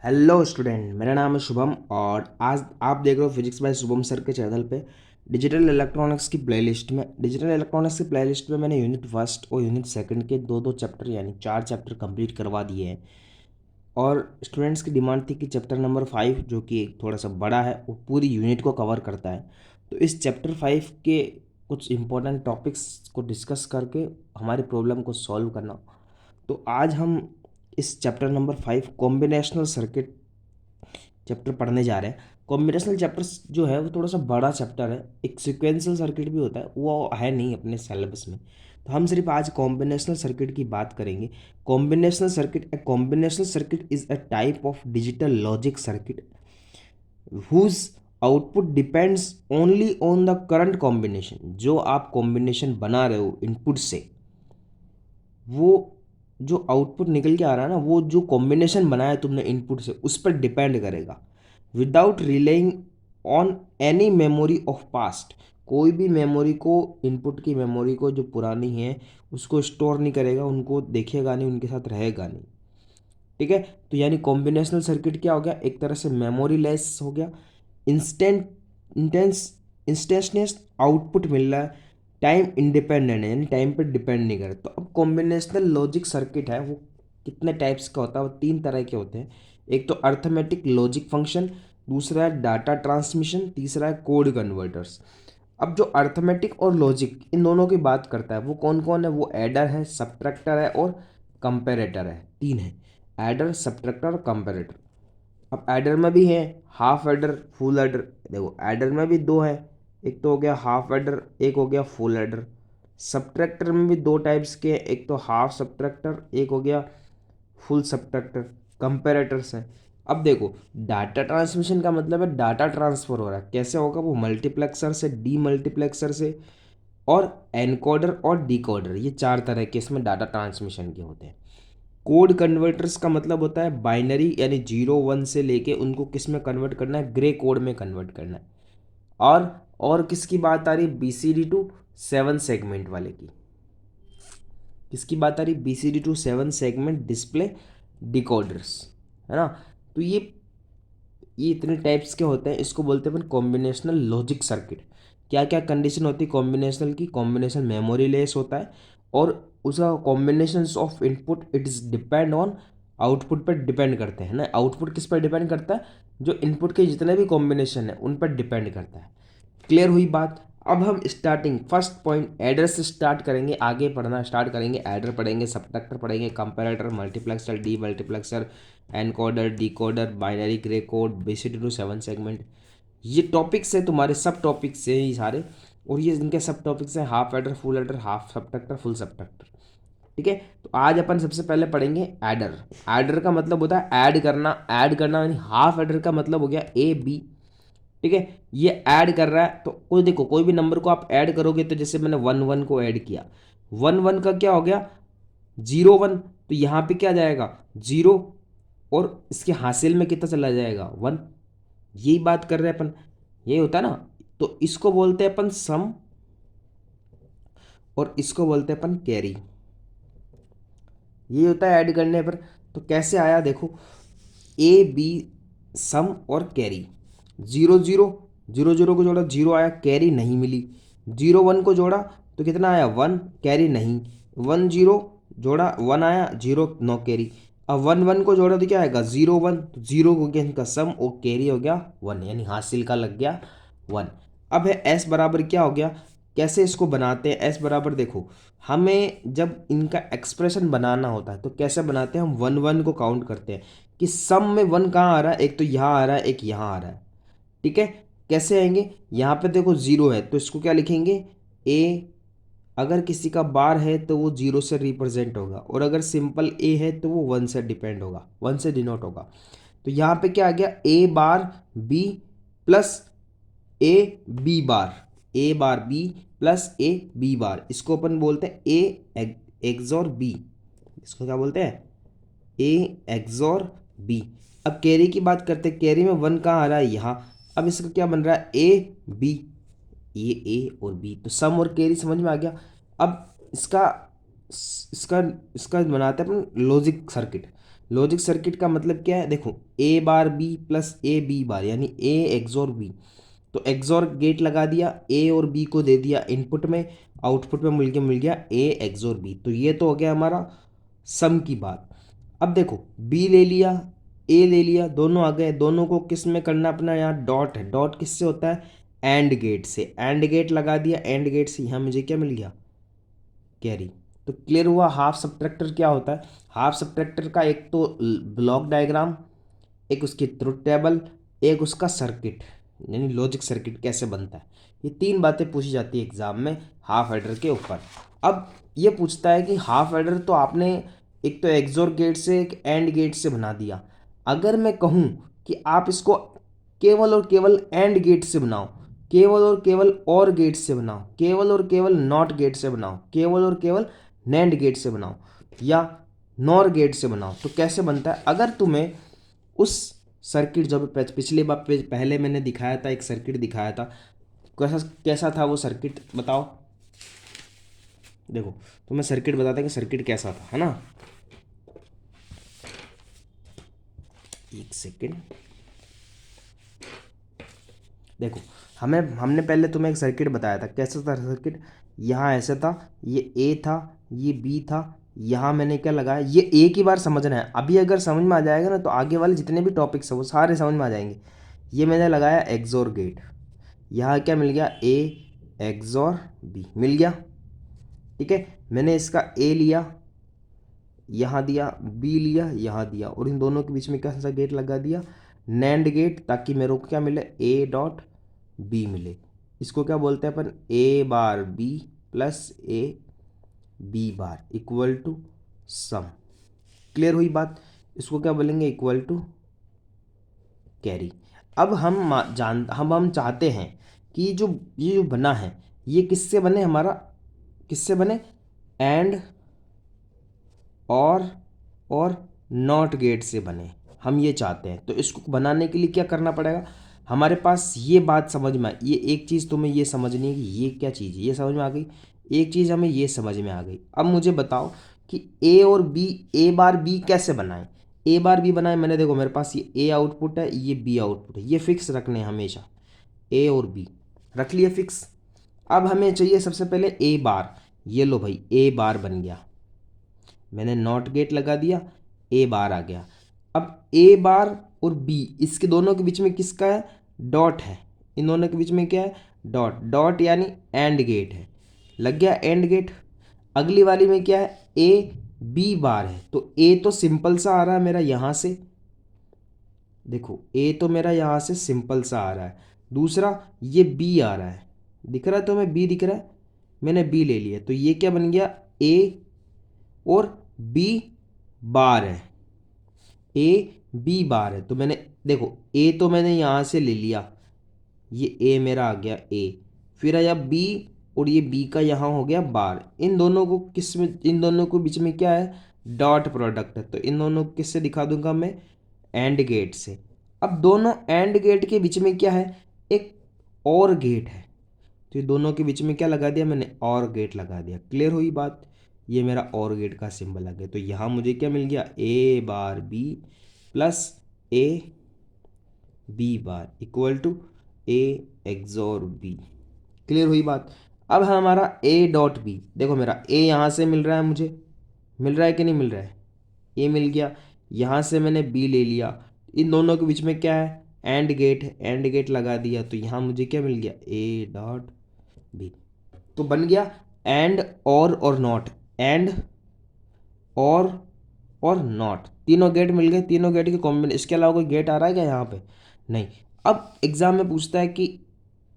Hello student, मेरा नाम है शुभम और आज आप देख रहे हो फिजिक्स बाय शुभम सर के चैनल पे डिजिटल इलेक्ट्रॉनिक्स की प्लेलिस्ट में। डिजिटल इलेक्ट्रॉनिक्स की प्लेलिस्ट में मैंने यूनिट फर्स्ट और यूनिट सेकंड के दो दो चैप्टर यानी 4 चैप्टर कंप्लीट करवा दिए हैं। और स्टूडेंट्स की डिमांड थी कि चैप्टर नंबर 5 जो कि थोड़ा सा बड़ा है वो पूरी यूनिट को कवर करता है। तो इस चैप्टर 5 के कुछ इंपॉर्टेंट टॉपिक्स को डिस्कस करके हमारी प्रॉब्लम को सॉल्व करना। तो आज हम इस chapter number 5 combinational circuit chapter पढ़ने जा रहे हैं। कॉम्बिनेशनल चैप्टर जो है वो थोड़ा सा बड़ा चैप्टर है। एक सिक्वेंशियल सर्किट भी होता है, वो है नहीं अपने सिलेबस में। तो हम सिर्फ आज कॉम्बिनेशनल सर्किट की बात करेंगे। Combinational circuit is a type of digital logic circuit whose output depends only on the current combination. जो आप कॉम्बिनेशन बना रहे हो इनपुट से, वो जो आउटपुट निकल के आ रहा है ना, वो जो कॉम्बिनेशन बनाया तुमने इनपुट से उस पर डिपेंड करेगा। Without relying on any memory of past. कोई भी मेमोरी को, इनपुट की मेमोरी को जो पुरानी है उसको स्टोर नहीं करेगा, उनको देखेगा नहीं, उनके साथ रहेगा नहीं। ठीक है। तो यानी कॉम्बिनेशनल सर्किट क्या हो गया, एक तरह से मेमोरी लेस हो गया। इंस्टेंट इंटेंस इंस्टेंटनेस आउटपुट मिल रहा है। टाइम इंडिपेंडेंट है यानी टाइम पर डिपेंड नहीं करे। तो अब कॉम्बिनेशनल लॉजिक सर्किट है वो कितने टाइप्स का होता है, वो 3 तरह के होते हैं। एक तो अर्थमेटिक लॉजिक फंक्शन, दूसरा है डाटा ट्रांसमिशन, तीसरा है कोड कन्वर्टर्स। अब जो अर्थमेटिक और लॉजिक इन दोनों की बात करता है वो कौन कौन है, वो एडर है, सब्ट्रैक्टर है और कंपेरेटर है। 3 है, एडर, सब्ट्रैक्टर और कंपेरेटर। अब एडर में भी है हाफ एडर, फुल एडर। देखो एडर में भी दो है, एक तो हो गया हाफ एडर, एक हो गया फुल एडर। सब्ट्रैक्टर में भी दो टाइप्स के हैं, एक तो हाफ सब्ट्रैक्टर, एक हो गया फुल सब्ट्रैक्टर। कंपेरेटर्स हैं। अब देखो डाटा ट्रांसमिशन का मतलब है डाटा ट्रांसफर हो रहा है। कैसे होगा, वो मल्टीप्लेक्सर से डी मल्टीप्लेक्सर से और एनकोडर और डिकोडर, ये 4 तरह के इसमें डाटा ट्रांसमिशन के होते हैं। कोड कन्वर्टर्स का मतलब होता है बाइनरी यानी 0 1 से लेके उनको किस में कन्वर्ट करना है, ग्रे कोड में कन्वर्ट करना है। और किसकी बात आ रही है, BCD टू 7 सेगमेंट वाले की। किसकी बात आ रही, BCD to 7 segment display decoders, है ना। तो ये इतने टाइप्स के होते हैं, इसको बोलते हैं अपन कॉम्बिनेशनल लॉजिक सर्किट। क्या क्या कंडीशन होती है कॉम्बिनेशनल की, कॉम्बिनेशन मेमोरी लेस होता है और उसका combination of input it is depend on output पर डिपेंड करते हैं ना। आउटपुट किस पर डिपेंड करता है, जो इनपुट के जितने भी कॉम्बिनेशन है उन पर डिपेंड करता है। क्लियर हुई बात। अब हम स्टार्टिंग फर्स्ट पॉइंट एडर से स्टार्ट करेंगे, आगे पढ़ना स्टार्ट करेंगे। एडर पढ़ेंगे, सब्ट्रैक्टर पढ़ेंगे, comparator, multiplexer, demultiplexer, encoder, decoder, binary, gray code, BCD to 7 segment. ये टॉपिक्स है तुम्हारे, सब टॉपिक्स हैं ये सारे। और ये इनके सब टॉपिक्स हैं half adder, full adder, half subtractor, full subtractor. ठीक है। तो आज अपन सबसे पहले पढ़ेंगे एडर। एडर का मतलब होता है ऐड करना। ऐड करना यानी हाफ एडर का मतलब हो गया AB। ठीक है। ये ऐड कर रहा है तो कोई देखो, कोई भी नंबर को आप ऐड करोगे तो जैसे मैंने 1 1 को ऐड किया, 1 1 का क्या हो गया, 0 1। तो यहाँ पे क्या जाएगा, 0। और इसके हासिल में कितना चला जाएगा, 1। यही बात कर रहे हैं अपन, ये होता है ना। तो इसको बोलते हैं अपन सम और इसको बोलते हैं अपन कैरी। ये होता है ऐड करने पर। तो कैसे आया देखो, AB सम और कैरी। 0 0, 0 0 को जोड़ा 0 आया, कैरी नहीं मिली। 0 1 को जोड़ा तो कितना आया, 1, कैरी नहीं। 1 0 जोड़ा 1 आया, 0 नो कैरी। अब 1 1 को जोड़ा तो क्या आएगा, 0 1। तो 0 हो गया इनका सम और कैरी हो गया 1, यानी हासिल का लग गया 1। अब है S बराबर क्या हो गया, कैसे इसको बनाते हैं। S बराबर देखो, हमें जब इनका एक्सप्रेशन बनाना होता है तो कैसे बनाते हैं, हम 1 1 को काउंट करते हैं कि सम में 1 कहाँ आ रहा है, एक तो यहाँ आ रहा है, एक यहाँ आ रहा है। ठीक है। कैसे आएंगे, यहाँ पे देखो 0 है तो इसको क्या लिखेंगे, A। अगर किसी का बार है तो वो 0 से रिप्रेजेंट होगा, और अगर सिंपल A है तो वो 1 से डिपेंड होगा, 1 से डिनोट होगा। तो यहाँ पे क्या आ गया, A bar B plus A B plus A B बार। इसको अपन बोलते हैं A एक्सॉर B। इसको क्या बोलते हैं, A एक्सॉर B। अब कैरी की बात करते हैं, कैरी में 1 कहाँ आ रहा है, यहाँ। अब इसका क्या बन रहा है, AB। ये A और B, तो सम और कैरी समझ में आ गया। अब इसका इसका इसका बनाते हैं अपन लॉजिक सर्किट। लॉजिक सर्किट का मतलब क्या है, देखो A bar B plus A B bar यानी ए एक्सॉर बी। तो एक्सॉर गेट लगा दिया, ए और बी को दे दिया इनपुट में, आउटपुट में मिल गया ए एक्सॉर बी। तो ये तो हो गया हमारा सम की बात। अब देखो बी ले लिया, ए ले लिया, दोनों आ गए, दोनों को किस में करना, अपना यहाँ डॉट है, डॉट किससे होता है, एंड गेट से। एंड गेट लगा दिया, एंड गेट से यहाँ मुझे क्या मिल गया, कैरी। तो क्लियर हुआ हाफ सब्ट्रैक्टर क्या होता है। हाफ सब्ट्रैक्टर का एक तो ब्लॉक डायग्राम, एक उसकी ट्रुथ टेबल, एक उसका सर्किट यानी लॉजिक सर्किट कैसे बनता है, ये तीन बातें पूछी जाती है एग्जाम में हाफ एडर के ऊपर। अब ये पूछता है कि हाफ एडर तो आपने एक तो एक्सोर गेट से एक एंड गेट से बना दिया, अगर मैं कहूँ कि आप इसको केवल और केवल एंड गेट से बनाओ, केवल और केवल और गेट से बनाओ, केवल और केवल नॉट गेट से बनाओ, केवल और केवल नैंड गेट से बनाओ या नॉर गेट से बनाओ, तो कैसे बनता है। अगर तुम्हें उस सर्किट जो पिछले बार पहले मैंने दिखाया था, एक सर्किट दिखाया था, कैसा कैसा था वो सर्किट बताओ। देखो तो मैं सर्किट बताता कि सर्किट कैसा था, है ना। एक सेकेंड, देखो हमने पहले तुम्हें एक सर्किट बताया था, कैसा था सर्किट, यहाँ ऐसे था, ये ए था, ये बी था, यहाँ मैंने क्या लगाया, ये एक ही बार समझना है, अभी अगर समझ में आ जाएगा ना तो आगे वाले जितने भी टॉपिक्स हैं वो सारे समझ में आ जाएंगे। ये मैंने लगाया एक्सोर गेट, यहाँ क्या मिल गया, ए एक्सोर बी मिल गया, ठीक है। मैंने इसका ए लिया, यहाँ दिया, बी लिया, यहाँ दिया, और इन दोनों के बीच में कैसा गेट लगा दिया, नैंड गेट, ताकि मेरे को क्या मिले, ए डॉट बी मिले। इसको क्या बोलते हैं अपन, A bar B plus A B bar equal to sum. Clear हुई बात। इसको क्या बोलेंगे, इक्वल टू कैरी। अब हम चाहते हैं कि जो ये जो बना है ये किससे बने, हमारा किससे बने, एंड और नॉट गेट से बने, हम ये चाहते हैं। तो इसको बनाने के लिए क्या करना पड़ेगा, हमारे पास ये बात समझ में आई, ये एक चीज़ तुम्हें ये समझनी है कि ये क्या चीज़ है, ये समझ में आ गई, एक चीज़ हमें ये समझ में आ गई। अब मुझे बताओ कि ए और बी, ए बार बी कैसे बनाएं। ए बार बी बनाए मैंने, देखो मेरे पास ये ए आउटपुट है, ये बी आउटपुट है, ये फिक्स रखने हैं हमेशा, ए और बी रख लिए फिक्स। अब हमें चाहिए सबसे पहले ए बार, ये लो भाई ए बार बन गया, मैंने नॉट गेट लगा दिया, ए बार आ गया। अब ए बार और बी, इसके दोनों के बीच में किसका है, डॉट है, इन दोनों के बीच में क्या है, डॉट, डॉट यानी एंड गेट है, लग गया एंड गेट। अगली वाली में क्या है, ए बी बार है, तो ए तो सिंपल सा आ रहा है मेरा यहाँ से, देखो ए तो मेरा यहाँ से सिंपल सा आ रहा है। दूसरा ये बी आ रहा है, दिख रहा है तुम्हें, बी दिख रहा है, मैंने बी ले लिया, तो ये क्या बन गया, ए और बी बार है, ए बी बार है। तो मैंने देखो ए तो मैंने यहाँ से ले लिया, ये ए मेरा आ गया ए, फिर आया बी और ये बी का यहाँ हो गया बार, इन दोनों को किस में, इन दोनों को बीच में क्या है, डॉट प्रोडक्ट है, तो इन दोनों को किससे दिखा दूंगा मैं, एंड गेट से। अब दोनों एंड गेट के बीच में क्या है, एक और गेट है, तो ये दोनों के बीच में क्या लगा दिया मैंने, और गेट लगा दिया। क्लियर हुई बात, ये मेरा और गेट का सिंबल आ गया। तो यहाँ मुझे क्या मिल गया, A bar B plus A B bar equal to A XOR B. Clear हुई बात। अब है हमारा ए डॉट बी, देखो मेरा ए यहाँ से मिल रहा है, मुझे मिल रहा है कि नहीं मिल रहा है, ए मिल गया, यहाँ से मैंने बी ले लिया, इन दोनों के बीच में क्या है, एंड गेट है, एंड गेट लगा दिया, तो यहाँ मुझे क्या मिल गया, ए डॉट बी। तो बन गया एंड और नॉट, एंड और नॉट, तीनों गेट मिल गए, तीनों गेट के कॉम्बिनेशन। इसके अलावा कोई गेट आ रहा है क्या यहाँ पे, नहीं। अब एग्जाम में पूछता है कि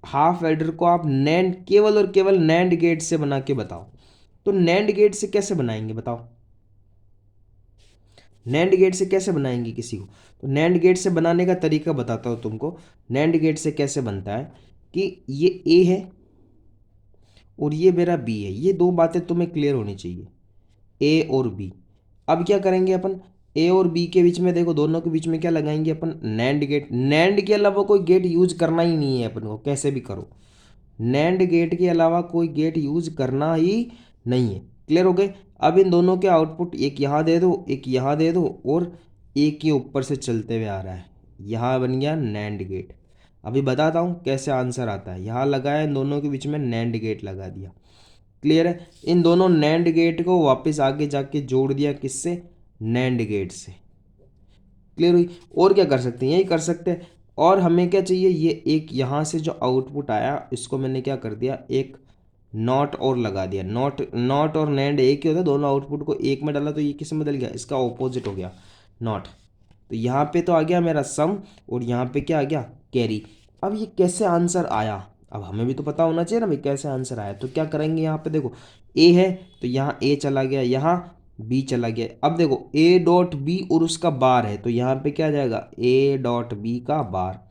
हाफ एडर को आप नैंड, केवल और केवल नैंड गेट से बना के बताओ। तो नैंड गेट से कैसे बनाएंगे बताओ, नैंड गेट से कैसे बनाएंगे किसी को। तो नैंड गेट से बनाने का तरीका बताता हूँ तुमको। नैंड गेट से कैसे बनता है कि ये ए है और ये मेरा बी है, ये दो बातें तुम्हें क्लियर होनी चाहिए, ए और बी। अब क्या करेंगे अपन, ए और बी के बीच में देखो, दोनों के बीच में क्या लगाएंगे अपन, नैंड गेट। नैंड के अलावा कोई गेट यूज करना ही नहीं है अपन को, कैसे भी करो, नैंड गेट के अलावा कोई गेट यूज करना ही नहीं है। क्लियर हो गए। अब इन दोनों के आउटपुट एक यहाँ दे दो, एक यहाँ दे दो, और एक ये ऊपर से चलते हुए आ रहा है, यहाँ बन गया नैंड गेट। अभी बताता हूँ कैसे आंसर आता है। यहाँ लगाया, इन दोनों के बीच में नैंड गेट लगा दिया। क्लियर है? इन दोनों नैंड गेट को वापस आगे जाके जोड़ दिया किससे? नैंड गेट से। क्लियर हुई? और क्या कर सकते हैं? यही कर सकते हैं। और हमें क्या चाहिए? ये एक यहाँ से जो आउटपुट आया इसको मैंने क्या कर दिया, एक नॉट और लगा दिया। नॉट नॉट और नैंड एक ही होता है, दोनों आउटपुट को एक में डाला तो ये किस में बदल गया? इसका ऑपोजिट हो गया, नॉट। तो यहाँ पे तो आ गया मेरा सम, और यहाँ पे क्या आ गया? कैरी। अब ये कैसे आंसर आया? अब हमें भी तो पता होना चाहिए ना भाई कैसे आंसर आया। तो क्या करेंगे, यहाँ पे देखो ए है तो यहाँ ए चला गया, यहाँ बी चला गया। अब देखो ए डॉट बी और उसका बार है, तो यहाँ पे क्या जाएगा? ए डॉट बी का बार।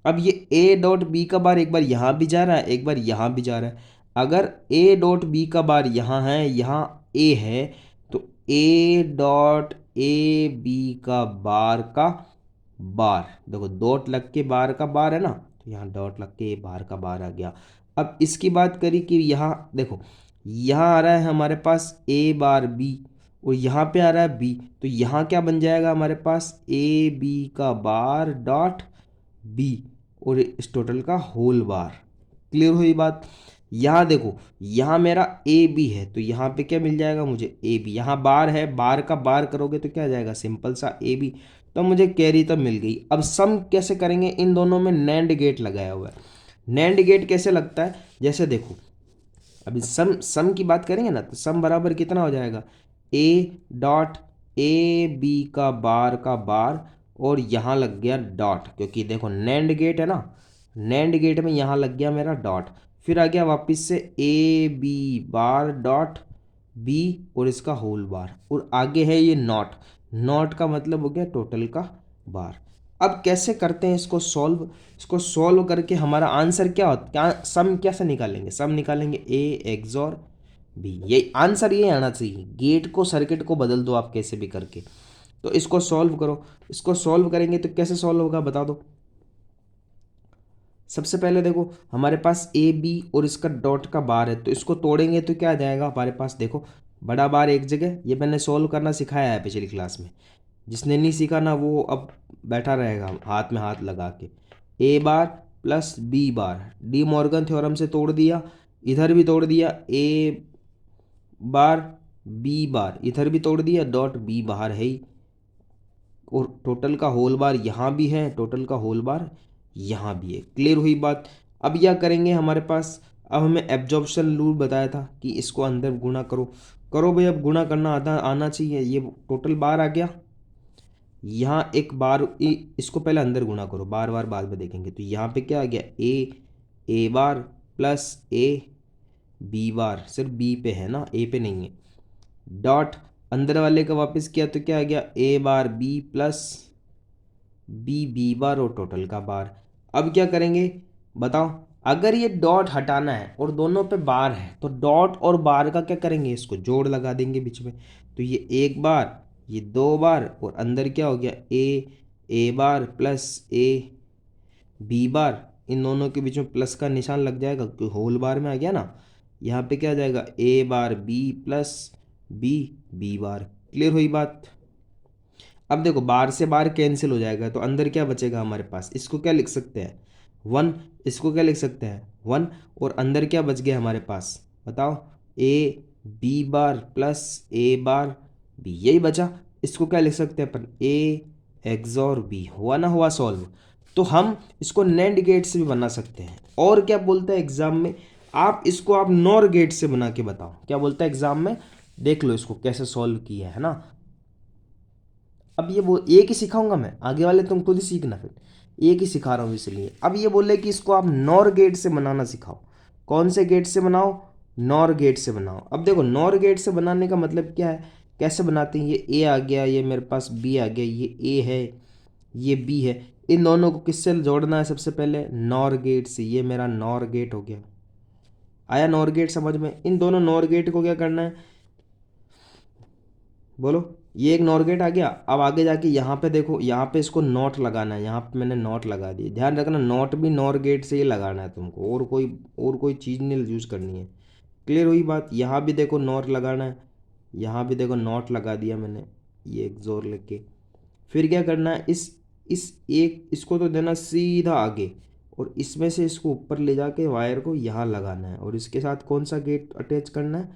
अब ये ए डॉट बी का बार एक बार यहाँ भी जा रहा है, एक बार यहाँ भी जा रहा है। अगर ए डॉट बी का बार यहाँ है, यहाँ ए है, तो ए डॉट ए बी का बार का बार, देखो डॉट लग के बार का बार है ना, तो यहाँ डॉट लग के बार का बार आ गया। अब इसकी बात करी कि यहाँ देखो, यहाँ आ रहा है हमारे पास ए बार बी, और यहाँ पे आ रहा है बी, तो यहाँ क्या बन जाएगा हमारे पास? ए बी का बार डॉट बी, और इस टोटल का होल बार। क्लियर हुई बात? यहाँ देखो, यहाँ मेरा ए बी है, तो यहाँ पे क्या मिल जाएगा मुझे? A B. यहाँ बार है, बार का बार करोगे तो क्या जाएगा? सिंपल सा ए बी। तो मुझे कैरी तो मिल गई। अब सम कैसे करेंगे? इन दोनों में नैंड गेट लगाया हुआ है। नैंड गेट कैसे लगता है? जैसे देखो, अभी सम की बात करेंगे ना, तो सम बराबर कितना हो जाएगा? ए डॉट ए बी का बार, और यहाँ लग गया डॉट, क्योंकि देखो नैंड गेट है ना, नैंड गेट में यहाँ लग गया मेरा डॉट। फिर आ गया वापस से A B bar dot B, और इसका होल बार, और आगे है ये नॉट। नॉट का मतलब हो गया टोटल का बार। अब कैसे करते हैं इसको सॉल्व? इसको सॉल्व करके हमारा आंसर क्या होता, क्या सम कैसे निकालेंगे? सम निकालेंगे ए एक्सॉर बी। ये आंसर ये आना चाहिए। गेट को सर्किट को बदल दो आप कैसे भी करके। तो इसको सॉल्व करो। इसको सॉल्व करेंगे तो कैसे सॉल्व होगा बता दो। सबसे पहले देखो हमारे पास ए बी और इसका डॉट का बार है, तो इसको तोड़ेंगे तो क्या आ जाएगा हमारे पास? देखो बड़ा बार एक जगह, ये मैंने सॉल्व करना सिखाया है पिछली क्लास में। जिसने नहीं सीखा ना वो अब बैठा रहेगा हाथ में हाथ लगा के। A bar plus B bar, De Morgan theorem से तोड़ दिया, इधर भी तोड़ दिया। ए बार बी बार इधर भी तोड़ दिया, डॉट बी बाहर है ही, और टोटल का होल बार यहाँ भी है, टोटल का होल बार यहाँ भी है। क्लियर हुई बात? अब क्या करेंगे हमारे पास? अब हमें एब्जॉर्प्शन रूल बताया था कि इसको अंदर गुणा करो। करो भाई, अब गुणा करना आना चाहिए। ये टोटल बार आ गया, यहाँ एक बार इसको पहले अंदर गुणा करो, बार बार बाद में देखेंगे। तो यहाँ पे क्या आ गया? A bar plus A B बार, सिर्फ बी पे है ना, ए पे नहीं है। डॉट अंदर वाले का वापस किया तो क्या आ गया? A bar B plus B बार, और टोटल का बार। अब क्या करेंगे बताओ? अगर ये डॉट हटाना है और दोनों पे बार है, तो डॉट और बार का क्या करेंगे? इसको जोड़ लगा देंगे बीच में। तो ये एक बार, ये दो बार, और अंदर क्या हो गया? A bar plus A B बार, इन दोनों के बीच में प्लस का निशान लग जाएगा क्योंकि होल बार में आ गया ना। यहाँ पे क्या आ जाएगा? A bar B plus B bar. Clear हुई बात? अब देखो बार से बार कैंसिल हो जाएगा, तो अंदर क्या बचेगा हमारे पास? इसको क्या लिख सकते हैं? 1। इसको क्या लिख सकते हैं? 1। और अंदर क्या बच गया हमारे पास बताओ? A B bar plus A bar B, यही बचा। इसको क्या लिख सकते हैं अपन? ए एक्सॉर बी। हुआ ना, हुआ सॉल्व। तो हम इसको नैंड गेट से भी बना सकते हैं। और क्या बोलते हैं एग्जाम में? आप इसको आप नॉर गेट से बना के बताओ। क्या बोलता है एग्जाम में? देख लो इसको कैसे सॉल्व किया है ना। अब ये वो एक ही सिखाऊंगा मैं, आगे वाले तुम खुद ही सीखना। फिर एक ही सिखा रहा हूँ इसलिए। अब ये बोले कि इसको आप नॉर गेट से बनाना सिखाओ। कौन से गेट से बनाओ? नॉर गेट से बनाओ। अब देखो नॉर गेट से बनाने का मतलब क्या है, कैसे बनाते हैं? ये ए आ गया, ये मेरे पास बी आ गया, ये ए है, ये बी है। इन दोनों को किससे जोड़ना है? सबसे पहले नॉर गेट से। ये मेरा नॉर गेट हो गया। आया नॉर गेट समझ में? इन दोनों नॉर गेट को क्या करना है बोलो? ये एक नॉर गेट आ गया। अब आगे जाके यहाँ पे देखो, यहाँ पे इसको नॉट लगाना है। यहाँ पे मैंने नॉट लगा दिया। ध्यान रखना नॉट भी नॉर गेट से ही लगाना है तुमको, और कोई चीज़ नहीं यूज करनी है। क्लियर हुई बात? यहाँ भी देखो नॉट लगाना है, यहाँ भी देखो नॉट लगा दिया मैंने, ये एक्सोर लेके। फिर क्या करना है, इस एक इसको तो देना सीधा आगे, और इसमें से इसको ऊपर ले जाके वायर को यहाँ लगाना है, और इसके साथ कौन सा गेट अटैच करना है,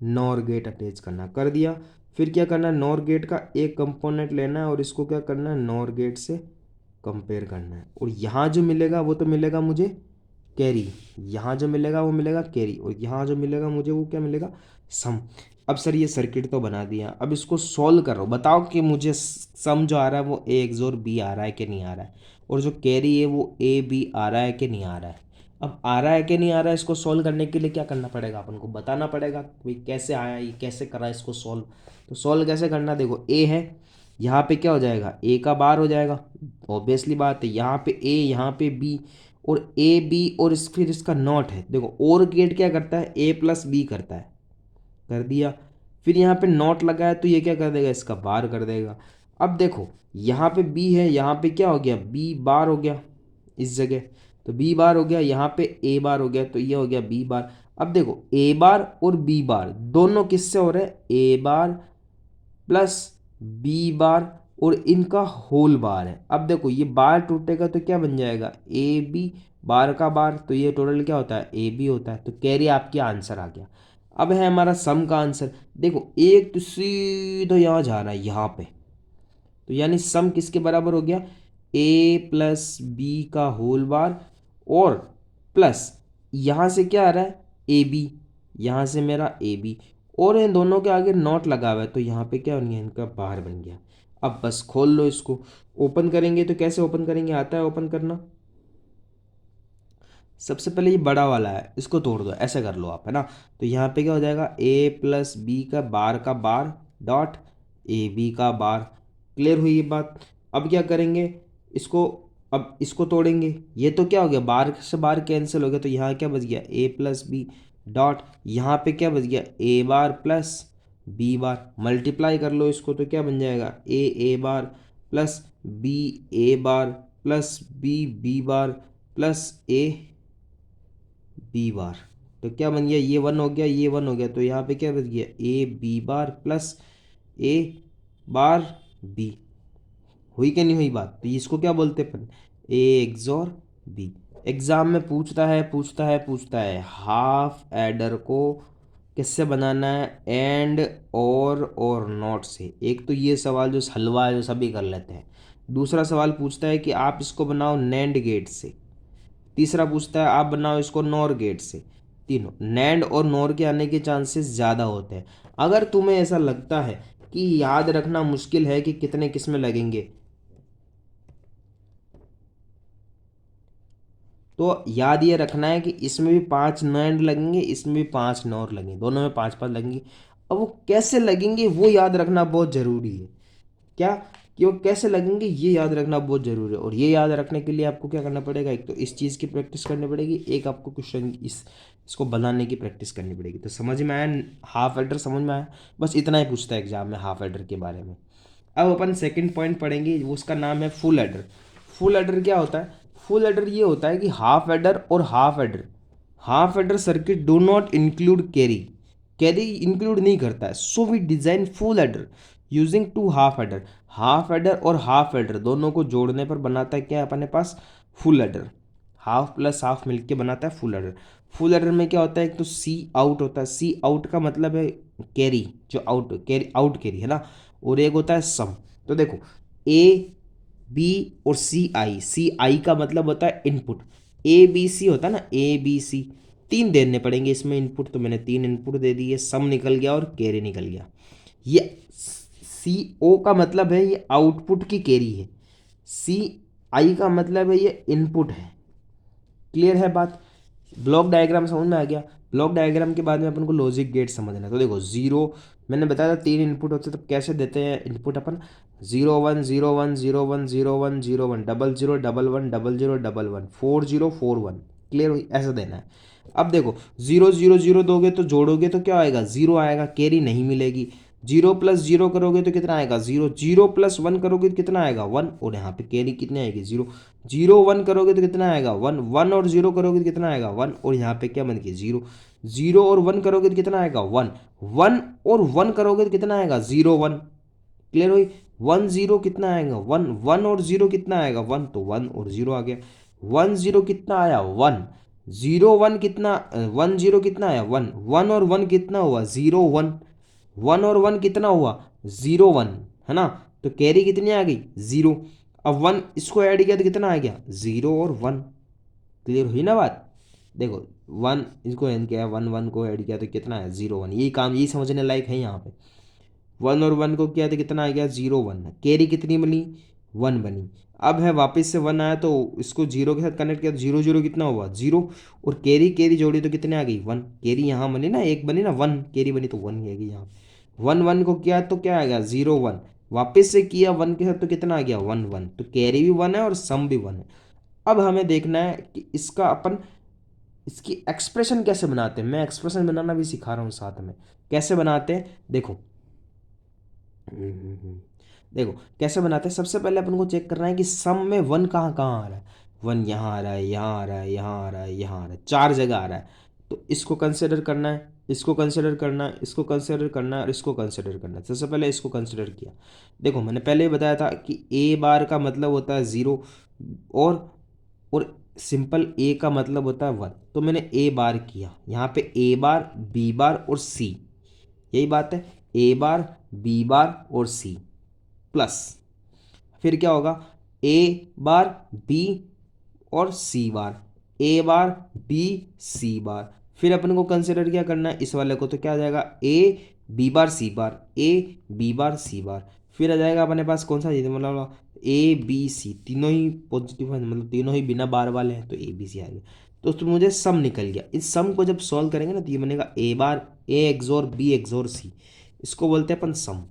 नॉर गेट अटैच करना है। कर दिया। फिर क्या करना है, नॉर गेट का एक कंपोनेंट लेना है और इसको क्या करना है, नॉर गेट से कंपेयर करना है, और यहाँ जो मिलेगा वो तो मिलेगा मुझे कैरी, यहाँ जो मिलेगा वो मिलेगा कैरी, और यहाँ जो मिलेगा मुझे वो क्या मिलेगा, सम। अब सर ये सर्किट तो बना दिया, अब इसको सॉल्व करो, बताओ कि मुझे सम जो आ रहा है वो ए एक्सोर बी आ रहा है कि नहीं आ रहा है, और जो कैरी है वो ए बी आ रहा है कि नहीं आ रहा है। अब आ रहा है कि नहीं आ रहा है, इसको सॉल्व करने के लिए क्या करना पड़ेगा, अपन को बताना पड़ेगा भाई कैसे आया, ये कैसे करा इसको सॉल्व। तो सॉल्व कैसे करना, देखो ए है, यहाँ पे क्या हो जाएगा, ए का बार हो जाएगा, ऑब्वियसली बात है, यहाँ पे ए यहाँ पे बी, और ए बी और फिर इसका नॉट है। देखो और गेट क्या करता है, ए प्लस बी करता है, कर दिया। फिर यहाँ पे नॉट लगा है तो ये क्या कर देगा, इसका बार कर देगा। अब देखो यहाँ पे बी है, यहाँ पे क्या हो गया, बी बार हो गया इस जगह, तो बी बार हो गया, यहाँ पे ए बार हो गया, तो ये हो गया बी बार। अब देखो ए बार और बी बार दोनों किससे हो रहे हैं, ए बार प्लस बी बार और इनका होल बार है। अब देखो ये बार टूटेगा तो क्या बन जाएगा, ए बी बार का बार, तो ये टोटल क्या होता है, ए बी होता है। तो कैरी आपके आंसर आ गया। अब है हमारा सम का आंसर, देखो एक तो सीधा यहाँ जा रहा है यहाँ पे, तो यानी सम किसके बराबर हो गया, ए प्लस बी का होल बार, और प्लस यहाँ से क्या आ रहा है, ए बी, यहाँ से मेरा ए बी, और इन दोनों के आगे नॉट लगा हुआ है, तो यहाँ पे क्या बन गया, इनका बार बन गया। अब बस खोल लो इसको, ओपन करेंगे तो कैसे ओपन करेंगे, आता है ओपन करना। सबसे पहले ये बड़ा वाला है, इसको तोड़ दो, ऐसे कर लो आप, है ना। तो यहाँ पे क्या हो जाएगा, ए प्लस बी का बार डॉट ए बी का बार। क्लियर हुई ये बात। अब क्या करेंगे इसको, अब इसको तोड़ेंगे, ये तो क्या हो गया, बार से बार कैंसिल हो गया, तो यहाँ क्या बच गया, ए प्लस बी डॉट, यहाँ पे क्या बच गया, A bar plus B bar. Multiply कर लो इसको, तो क्या बन जाएगा, A bar plus B A bar plus B bar plus A B bar. तो क्या बन गया, ये वन हो गया, ये वन हो गया, तो यहाँ पे क्या बच गया, A B bar plus A bar B. हुई कि नहीं हुई बात। तो इसको क्या बोलते हैं अपन, ए एक्सोर बी। एग्जाम में पूछता है हाफ एडर को किससे बनाना है, एंड और नॉट से। एक तो ये सवाल जो हलवा है जो सभी कर लेते हैं। दूसरा सवाल पूछता है कि आप इसको बनाओ नैंड गेट से। तीसरा पूछता है आप बनाओ इसको नॉर गेट से। तीनों नैंड और नॉर के आने के चांसेस ज़्यादा होते हैं। अगर तुम्हें ऐसा लगता है कि याद रखना मुश्किल है कि कितने किस में लगेंगे, तो याद ये रखना है कि इसमें भी 5 नैंड लगेंगे, इसमें भी 5 नॉर लगेंगे, दोनों में 5 5 लगेंगे। अब वो कैसे लगेंगे वो याद रखना बहुत ज़रूरी है। क्या, कि वो कैसे लगेंगे ये याद रखना बहुत ज़रूरी है। और ये याद रखने के लिए आपको क्या करना पड़ेगा, एक तो इस चीज़ की प्रैक्टिस करनी पड़ेगी, एक आपको क्वेश्चन इसको बनाने की प्रैक्टिस करनी पड़ेगी। तो समझ में आया, हाफ एडर समझ में आया। बस इतना ही पूछता है एग्जाम में हाफ एडर के बारे में। अब अपन सेकंड पॉइंट पढ़ेंगे, उसका नाम है फुल एडर। फुल एडर क्या होता है, फुल एडर ये होता है कि half adder circuit do not include carry, carry include नहीं करता है। So we design full adder using two half adder और हाफ एडर दोनों को जोड़ने पर बनाता है क्या अपने पास, full adder. Half plus half मिलके बनाता है फुल एडर। फुल एडर में क्या होता है, एक तो सी आउट होता है, सी आउट का मतलब है कैरी, जो आउट कैरी है ना, और एक होता है सम। तो देखो ए बी और सी आई का मतलब होता है इनपुट, ए बी सी होता है ना, ए बी सी, 3 देने पड़ेंगे इसमें इनपुट, तो मैंने 3 इनपुट दे दिए, सम निकल गया और कैरी निकल गया। ये सी ओ का मतलब है ये आउटपुट की कैरी है, सी आई का मतलब है ये इनपुट है। क्लियर है बात। ब्लॉक डायग्राम समझ में आ गया। ब्लॉक डायग्राम के बाद में अपन को लॉजिक गेट समझना है। तो देखो जीरो, मैंने बताया था 3 इनपुट होते हैं, तब कैसे देते हैं इनपुट अपन, 0 1 0 1 0 1 0 1 0 1 0 0 1 1 0 0 1 1 4 0 4 1। क्लियर हुई, ऐसा देना है। अब देखो 0 0 0 दोगे तो जोड़ोगे तो क्या आएगा, 0 आएगा, कैरी नहीं मिलेगी। जीरो प्लस जीरो करोगे तो कितना आएगा जीरो, जीरो प्लस वन करोगे तो कितना आएगा वन, और यहाँ पे कैरी कितनी आएगी जीरो, जीरो वन करोगे तो कितना आएगा वन, वन और जीरो करोगे तो कितना आएगा वन, और यहाँ पे क्या बन गया जीरो, जीरो और वन करोगे तो कितना आएगा वन, वन और वन करोगे तो कितना आएगा जीरो वन। क्लियर हुई, वन जीरो कितना आएगा वन, वन और जीरो कितना आएगा वन, तो वन और जीरो आ गया, वन जीरो कितना आया वन, जीरो वन कितना, वन जीरो कितना आया वन, वन और वन कितना हुआ जीरो वन, वन और वन कितना हुआ जीरो वन, है ना। तो कैरी कितनी आ गई जीरो, अब वन इसको ऐड किया तो कितना आ गया जीरो और वन। क्लियर हुई ना बात। देखो वन इसको ऐड किया, वन वन को ऐड किया तो कितना है जीरो वन, यही काम, यही समझने लायक है यहाँ पे। वन और वन को किया तो कितना आ गया जीरो वन, कैरी कितनी बनी वन बनी। अब है वापस से वन आया तो इसको जीरो के साथ कनेक्ट किया तो जीरो जीरो कितना हुआ जीरो, और कैरी कैरी जोड़ी तो कितने आ गई वन, कैरी यहाँ बनी ना एक बनी ना वन, कैरी बनी तो वन आएगी यहाँ, वन वन को किया तो क्या आ गया जीरो वन, वापस से किया वन के साथ तो कितना आ गया वन वन, तो कैरी भी वन है और सम भी वन है। अब हमें देखना है कि इसका अपन इसकी एक्सप्रेशन कैसे बनाते हैं, मैं एक्सप्रेशन बनाना भी सिखा रहा हूँ साथ में, कैसे बनाते हैं देखो। देखो कैसे बनाते हैं, सबसे पहले अपन को चेक करना है कि सम में वन कहाँ कहाँ आ रहा है, वन यहाँ आ रहा है, यहाँ आ रहा है, यहाँ आ रहा है, यहाँ आ रहा है, चार जगह आ रहा है। तो इसको कंसिडर करना है, इसको कंसिडर करना है, इसको कंसिडर करना है और इसको कंसिडर करना है। सबसे पहले इसको कंसिडर किया, देखो मैंने पहले ही बताया था कि ए बार का मतलब होता है ज़ीरो, और सिंपल ए का मतलब होता है वन। तो मैंने ए बार किया, यहाँ पे ए बार बी बार और सी, यही बात है, ए बार बी बार और सी प्लस, फिर क्या होगा ए बार बी और सी बार, ए बार बी सी बार, फिर अपन को कंसिडर क्या करना है इस वाले को, तो क्या आ जाएगा ए बी बार सी बार, ए बी बार सी बार, फिर आ जाएगा अपने पास कौन सा चीज़, मतलब ए बी सी तीनों ही पॉजिटिव है, मतलब तीनों ही बिना बार वाले हैं, तो ए बी सी आ गया। तो मुझे सम निकल गया, इस सम को जब सॉल्व करेंगे ना तो ये बनेगा ए बार ए एक्सोर बी एक्सोर सी, इसको बोलते हैं अपन सम,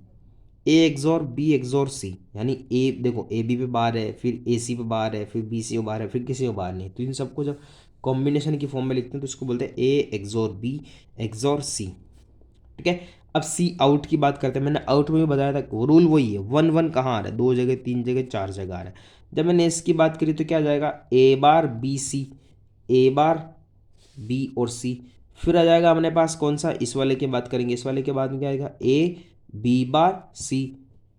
ए एक्सोर बी एक्सोर सी, यानी ए देखो ए बी पे बार है, फिर ए सी पे बार है, फिर बी सी पे बार है, फिर किसी पे बार नहीं, तो इन सबको जब कॉम्बिनेशन की फॉर्म में लिखते हैं तो इसको बोलते हैं ए एक्सोर बी एक्सोर सी। ठीक है, अब सी आउट की बात करते हैं, मैंने आउट में भी बताया था वो रूल वही है, वन वन कहाँ आ रहा है, दो जगह तीन जगह चार जगह आ रहा है। जब मैंने इसकी बात करी तो क्या आ जाएगा A bar B C, A bar B और सी, फिर आ जाएगा अपने पास कौन सा, इस वाले की बात करेंगे, इस वाले के बाद में क्या आएगा ए बी बार सी,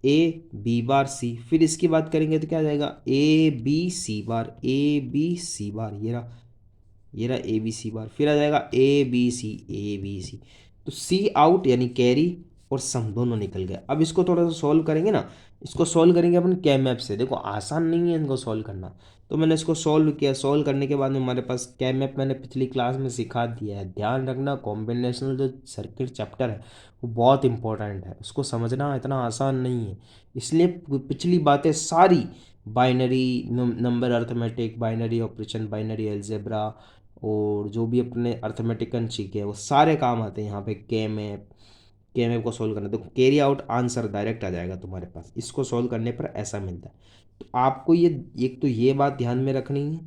ए बी बार सी, फिर इसकी बात करेंगे तो क्या आ जाएगा A B C bar, A B C बार, ये रहा ए बी सी बार, फिर आ जाएगा A B C, A B C. तो सी आउट यानी कैरी और सम दोनों निकल गए। अब इसको थोड़ा सा सॉल्व करेंगे ना, इसको सॉल्व करेंगे अपन के मैप से, देखो आसान नहीं है इनको सॉल्व करना। तो मैंने इसको सॉल्व किया, सॉल्व करने के बाद में हमारे पास के मैप मैंने पिछली क्लास में सिखा दिया है। ध्यान रखना कॉम्बिनेशनल जो सर्किट चैप्टर है वो बहुत इंपॉर्टेंट है, उसको समझना इतना आसान नहीं है, इसलिए पिछली बातें सारी binary number arithmetic, binary operation, binary algebra और जो भी अपने अर्थमेटिकन सीखे वो सारे काम आते हैं यहाँ पे। के मैप को सॉल्व करना तो कैरी आउट आंसर डायरेक्ट आ जाएगा तुम्हारे पास, इसको सॉल्व करने पर ऐसा मिलता है। तो आपको ये एक तो ये बात ध्यान में रखनी है,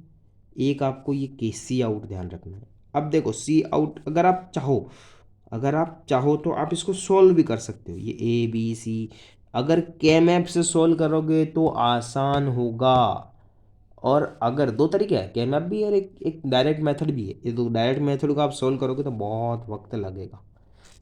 एक आपको ये के सी आउट ध्यान रखना है। अब देखो सी आउट अगर आप चाहो तो आप इसको सॉल्व भी कर सकते हो, ये ए बी सी अगर के मैप से सॉल्व करोगे तो आसान होगा। और अगर दो तरीके हैं, के मैप भी है और एक डायरेक्ट मेथड भी है, ये तो डायरेक्ट मेथड को आप सॉल्व करोगे तो बहुत वक्त लगेगा।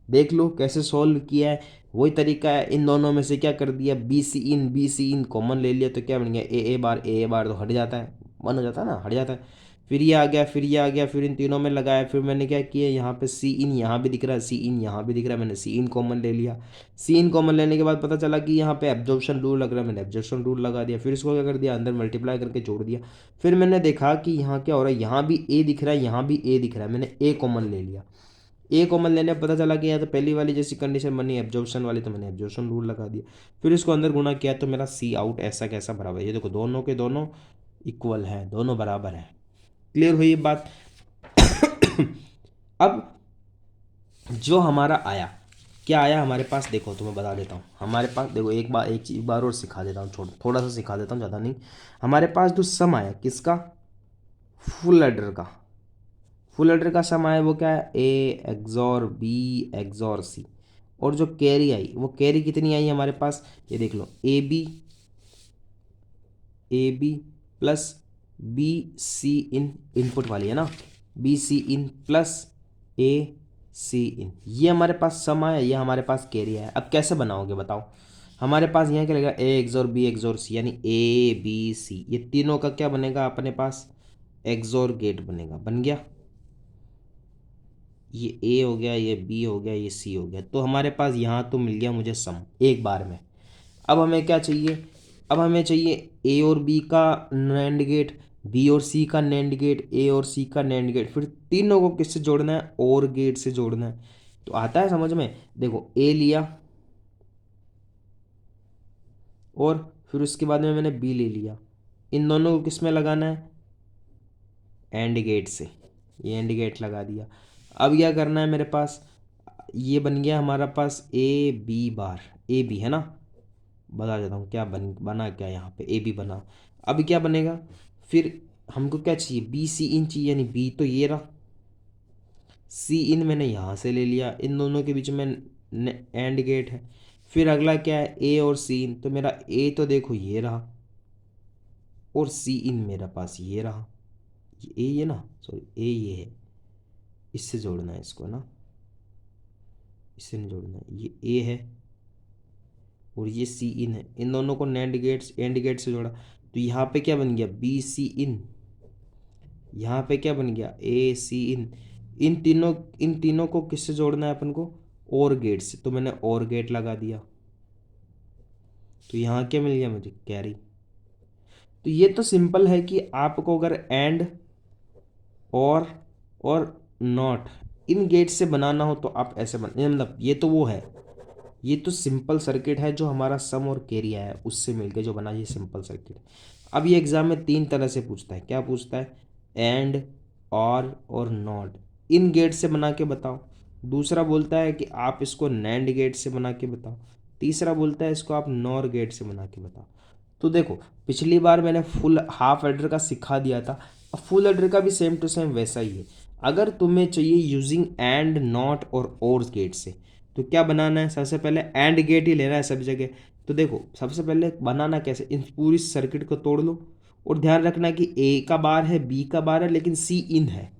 देख लो कैसे सॉल्व किया है, वही तरीका है, इन दोनों में से क्या कर दिया बी सी इन कॉमन ले लिया तो क्या बन गया ए बार तो हट जाता है, वन हो जाता है ना, हट जाता है। फिर ये आ गया, फिर ये आ गया, फिर इन तीनों में लगाया, फिर मैंने क्या किया यहाँ पे सी इन यहाँ भी दिख रहा है, सी इन यहाँ भी दिख रहा है, मैंने सी इन कॉमन ले लिया। सी इन कॉमन लेने के बाद पता चला कि यहाँ पे एब्जॉर्प्शन रूल लग रहा है, मैंने एब्जॉर्प्शन रूल लगा दिया, फिर इसको क्या कर दिया अंदर मल्टीप्लाई करके जोड़ दिया। फिर मैंने देखा कि यहाँ क्या हो रहा है, यहाँ भी ए दिख रहा है, यहाँ भी ए दिख रहा है, मैंने ए कॉमन ले लिया। ए कॉमन लेने पर पता चला कि यहाँ तो पहली वाली जैसी कंडीशन बनी एब्जॉर्प्शन वाली, तो मैंने एब्जॉर्प्शन रूल लगा दिया। फिर इसको अंदर गुणा किया तो मेरा सी आउट ऐसा कैसा बराबर है, ये देखो दोनों के दोनों इक्वल है, दोनों बराबर है। क्लियर हुई ये बात। अब जो हमारा आया, क्या आया हमारे पास, देखो तुम्हें बता देता हूँ। हमारे पास देखो एक बार और सिखा देता हूँ, थोड़ा सा सिखा देता हूँ, ज़्यादा नहीं। हमारे पास जो सम आया किसका, फुल एडर का, फुल एडर का सम आया वो क्या है ए एक्सोर बी एक्सोर सी। और जो कैरी आई वो कैरी कितनी आई हमारे पास, ये देख लो, A B plus B C in, input वाली है ना, बी सी इन प्लस ए सी इन, ये हमारे पास सम आया, ये हमारे पास कैरी आया। अब कैसे बनाओगे बताओ, हमारे पास यहाँ क्या लगेगा, ए एक्सोर बी एक्सोर सी, यानी ए बी सी, ये तीनों का क्या बनेगा अपने पास, एक्सोर गेट बनेगा, बन गया। ये ए हो गया, ये बी हो गया, ये सी हो गया, तो हमारे पास यहाँ तो मिल गया मुझे सम एक बार में। अब हमें क्या चाहिए, अब हमें चाहिए ए और बी का नैंड गेट, बी और सी का नैंड गेट, ए और सी का नैंड गेट, फिर तीनों को किससे जोड़ना है, और गेट से जोड़ना है। तो आता है समझ में, देखो ए लिया और फिर उसके बाद में मैंने बी ले लिया, इन दोनों को किस में लगाना है, एंड गेट से, ये एंड गेट लगा दिया। अब क्या करना है मेरे पास, ये बन गया हमारा पास ए बी बार, ए बी है ना, बता देता हूँ क्या बना क्या यहाँ पे, ए बी बना। अब क्या बनेगा, फिर हमको क्या चाहिए, बी सी इन चाहिए, यानी बी तो ये रहा, सी इन मैंने यहाँ से ले लिया, इन दोनों के बीच में एंड गेट है। फिर अगला क्या है, ए और सी इन, तो मेरा ए तो देखो ये रहा, और सी इन मेरा पास ये रहा, ये ना, सॉरी ए ये है, इससे जोड़ना है इसको ना, इससे नहीं जोड़ना है, ये ए है और ये सी इन है, इन दोनों को नैंड गेट्स एंड गेट से जोड़ा, तो यहाँ पे क्या बन गया, बी सी इन, यहाँ पे क्या बन गया, ए सी इन, इन तीनों को किससे जोड़ना है अपन को, और गेट से, तो मैंने और गेट लगा दिया, तो यहाँ क्या मिल गया मुझे, कैरी। तो ये तो सिंपल है कि आपको अगर एंड और और नॉट इन गेट से बनाना हो तो आप ऐसे मतलब ये तो वो है, ये तो सिंपल सर्किट है जो हमारा सम और कैरी आया है उससे मिलके जो बना, ये सिंपल सर्किट। अब ये एग्जाम में तीन तरह से पूछता है, क्या पूछता है, एंड और नॉट इन गेट से बना के बताओ, दूसरा बोलता है कि आप इसको नैंड गेट से बना के बताओ, तीसरा बोलता है इसको आप नॉर गेट से बना के बताओ। तो देखो पिछली बार मैंने फुल हाफ एडर का सिखा दिया था, अब फुल एडर का भी सेम टू सेम वैसा ही है। अगर तुम्हें चाहिए यूजिंग एंड नॉट और गेट से, तो क्या बनाना है, सबसे पहले एंड गेट ही लेना है सब जगह। तो देखो सबसे पहले बनाना कैसे, इन पूरी सर्किट को तोड़ लो, और ध्यान रखना कि ए का बार है, बी का बार है, लेकिन सी इन है,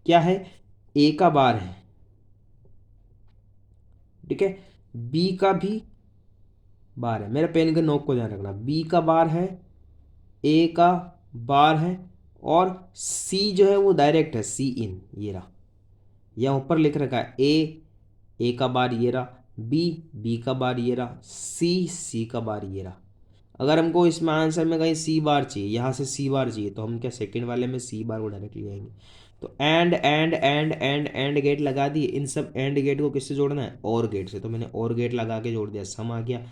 क्या है, ए का बार है, ठीक है, बी का भी बार है, मेरा पेन के नोक को ध्यान रखना, बी का बार है, ए का बार है, और सी जो है वो डायरेक्ट है, सी इन ये रहा, यहाँ ऊपर लिख रखा है ए का बार ये रहा, बी का बार ये रहा, सी का बार ये रहा। अगर हमको इसमें आंसर में कहीं सी बार चाहिए, यहाँ से सी बार चाहिए, तो हम क्या सेकंड वाले में सी बार को डायरेक्टली आएंगे। तो एंड गेट लगा दिए, इन सब एंड गेट को किससे जोड़ना है, और गेट से, तो मैंने और गेट लगा के जोड़ दिया, सम आ गया,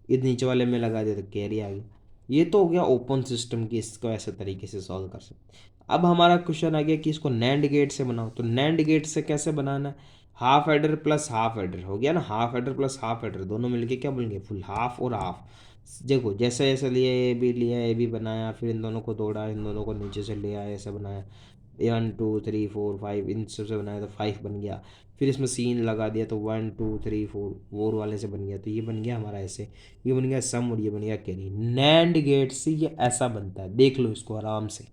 इस नीचे वाले में लगा दिया तो कैरी आ गया। ये तो हो गया ओपन सिस्टम की, इसको ऐसे तरीके से सॉल्व कर सकते। अब हमारा क्वेश्चन आ गया कि इसको नैंड गेट से बनाओ, तो नैंड गेट से कैसे बनाना है, half adder plus half adder हो गया ना, half adder plus half adder दोनों मिलके क्या बोलेंगे, फुल हाफ और हाफ। देखो जैसे जैसे लिया ए बी बनाया, फिर इन दोनों को तोड़ा, इन दोनों को नीचे से ले आया, ऐसा बनाया, 1 2 3 4 5 इन सबसे बनाया तो 5 बन गया, फिर इसमें सीन लगा दिया तो 1 2 3 4 4 वाले से बन गया, तो ये बन गया हमारा ऐसे, ये बन गया सम और ये बन गया कैरी। नैंड गेट से ये ऐसा बनता है, देख लो इसको आराम से।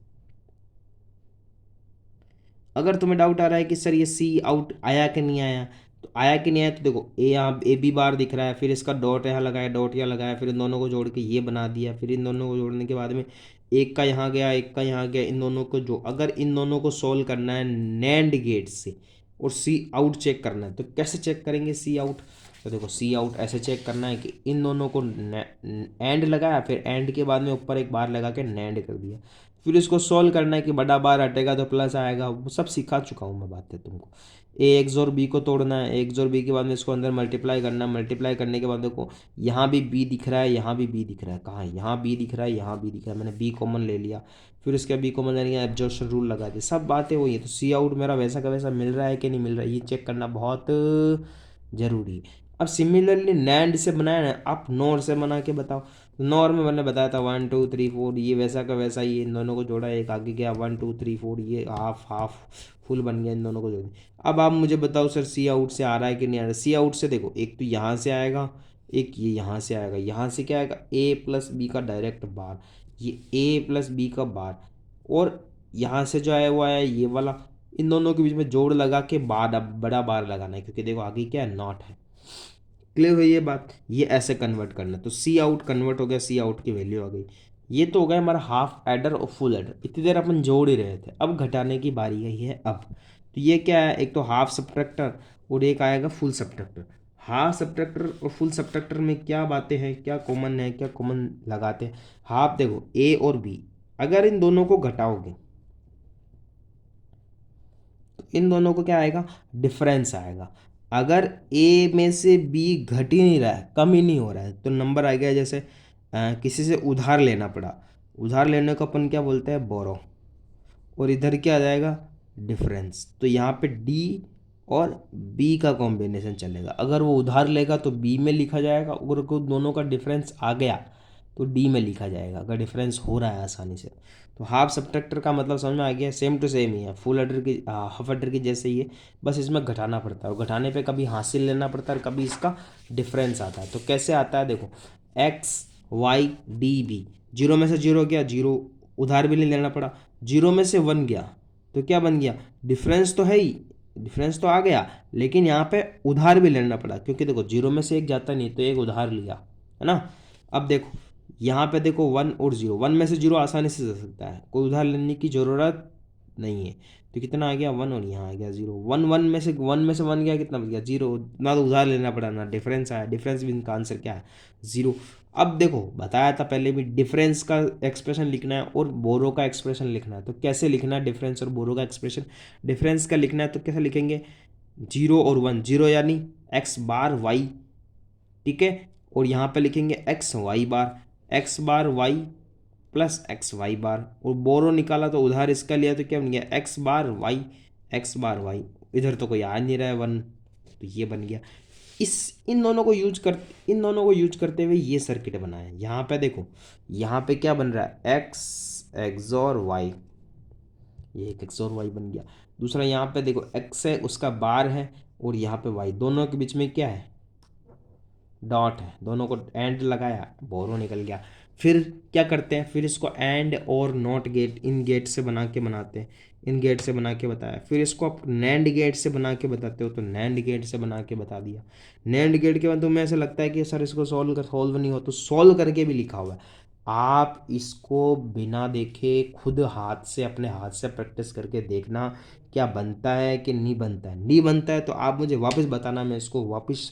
अगर तुम्हें डाउट आ रहा है कि सर ये सी आउट आया कि नहीं आया, तो आया कि नहीं आया, तो देखो ए यहाँ ए बी बार दिख रहा है, फिर इसका डॉट यहाँ लगाया, डॉट यहाँ लगाया, फिर इन दोनों को जोड़ के ये बना दिया, फिर इन दोनों को जोड़ने के बाद में एक का यहाँ गया, एक का यहाँ गया, इन दोनों को जो अगर इन दोनों को सोल्व करना है नैंड गेट से और सी आउट चेक करना है, तो कैसे चेक करेंगे सी आउट, तो देखो सी आउट ऐसे चेक करना है कि इन दोनों को एंड लगाया, फिर एंड के बाद में ऊपर एक बार लगा के नैंड कर दिया, फिर इसको सॉल्व करना है कि बड़ा बार हटेगा तो प्लस आएगा, वो सब सिखा चुका हूँ मैं बातें तुमको। ए एक्स और बी को तोड़ना है, एक्स और बी के बाद में इसको अंदर मल्टीप्लाई करना है, मल्टीप्लाई करने के बाद देखो यहाँ भी बी दिख रहा है, यहाँ भी बी दिख रहा है, कहाँ है, यहाँ बी दिख रहा है, यहाँ बी दिख रहा है, मैंने बी कॉमन ले लिया, फिर उसके बी कॉमन लेने के एब्जॉर्प्शन रूल लगा दिया, सब बातें वही है। तो सी आउट मेरा वैसा का वैसा मिल रहा है कि नहीं मिल रहा है, ये चेक करना बहुत ज़रूरी है। अब सिमिलरली नैंड से बनाया ना, आप नॉर से बना के बताओ, नॉर में मैंने बताया था 1 2 3 4, ये वैसा का वैसा ही, इन दोनों को जोड़ा, एक आगे गया 1 2 3 4, ये हाफ हाफ फुल बन गया, इन दोनों को जोड़। अब आप मुझे बताओ सर सी आउट से आ रहा है कि नहीं आ रहा। सी आउट से देखो, एक तो यहाँ से आएगा, एक ये यहाँ से आएगा। यहाँ से क्या आएगा, ए प्लस बी का डायरेक्ट बार, ये ए प्लस बी का बार, और यहाँ से जो आया वो आया ये वाला। इन दोनों के बीच में जोड़ लगा के बार, अब बड़ा बार लगाना है, क्योंकि देखो आगे क्या है, नॉट है। क्लियर हुई ये बात। ये ऐसे कन्वर्ट करना, तो सी आउट कन्वर्ट हो गया, सी आउट की वैल्यू आ गई। ये तो हो गया हमारा हाफ एडर और फुल एडर। इतनी देर अपन जोड़ ही रहे थे, अब घटाने की बारी आई है। अब तो ये क्या है, एक तो हाफ सब्ट्रैक्टर और एक आएगा फुल सब्ट्रैक्टर। हाफ सब्ट्रैक्टर और फुल सब्ट्रैक्टर में क्या बातें हैं, क्या कॉमन है, क्या कॉमन लगाते हैं। हाफ देखो ए और बी, अगर इन दोनों को घटाओगे तो इन दोनों को क्या आएगा, डिफरेंस आएगा। अगर ए में से बी घट ही नहीं रहा है, कम ही नहीं हो रहा है, तो नंबर आ गया। जैसे किसी से उधार लेना पड़ा, उधार लेने को अपन क्या बोलते हैं, बोरो, और इधर क्या आ जाएगा, डिफरेंस। तो यहाँ पे डी और बी का कॉम्बिनेशन चलेगा। अगर वो उधार लेगा तो बी में लिखा जाएगा, अगर को दोनों का डिफरेंस आ गया तो डी में लिखा जाएगा, अगर डिफरेंस हो रहा है आसानी से। तो हाफ सब्ट्रैक्टर का मतलब समझ में आ गया, सेम टू सेम ही है, फुल एडर की हाफ एडर की जैसे ही है, बस इसमें घटाना पड़ता है, और घटाने पे कभी हासिल लेना पड़ता है और कभी इसका डिफरेंस आता है। तो कैसे आता है देखो, X Y D B, zero में से जीरो गया, जीरो उधार भी नहीं लेना पड़ा, जीरो में से वन गया तो क्या बन गया, डिफरेंस तो है ही, डिफरेंस तो आ गया, लेकिन यहाँ पे उधार भी लेना पड़ा, क्योंकि देखो जीरो में से एक जाता नहीं, तो एक उधार लिया, है ना। अब देखो यहाँ पे देखो वन और जीरो, वन में से जीरो आसानी से जा सकता है, कोई उधार लेने की ज़रूरत नहीं है। तो कितना आ गया, वन, और यहाँ आ गया जीरो। वन में से वन गया, कितना बच गया, जीरो। ना तो उधार लेना पड़ा ना डिफरेंस आया, डिफरेंस भी इनका आंसर क्या है, जीरो। अब देखो बताया था पहले भी, डिफरेंस का एक्सप्रेशन लिखना है और बोरो का एक्सप्रेशन लिखना है। तो कैसे लिखना है डिफरेंस और बोरो का एक्सप्रेशन, डिफरेंस का लिखना है तो कैसे लिखेंगे, जीरो और वन, जीरो यानी एक्स बार वाई, ठीक है, और यहाँ पे लिखेंगे एक्स वाई बार, एक्स बार वाई प्लस एक्स वाई बार, और बोरो निकाला तो उधार इसका लिया तो क्या बन गया, एक्स बार वाई, एक्स बार वाई, इधर तो कोई आ नहीं रहा है वन, तो ये बन गया। इस इन दोनों को यूज करते हुए ये सर्किट बना है। यहाँ पे देखो, यहाँ पे क्या बन रहा है, एक्स एक्सोर वाई, ये एक एक्सोर वाई बन गया। दूसरा यहाँ पे देखो एक्स है, उसका बार है, और यहाँ पे वाई, दोनों के बीच में क्या है, डॉट है, दोनों को एंड लगाया, बोरो निकल गया। फिर क्या करते हैं, फिर इसको एंड और नॉट गेट, इन गेट से बना के बनाते हैं, इन गेट से बना के बताया। फिर इसको आप नैंड गेट से बना के बताते हो, तो नैंड गेट से बना के बता दिया। नैंड गेट के बाद तुम्हें ऐसा लगता है कि सर इसको सॉल्व नहीं हो, तो सॉल्व करके भी लिखा हुआ है। आप इसको बिना देखे खुद हाथ से, अपने हाथ से प्रैक्टिस करके देखना, क्या बनता है कि नहीं बनता है। नहीं बनता है तो आप मुझे वापस बताना, मैं इसको वापस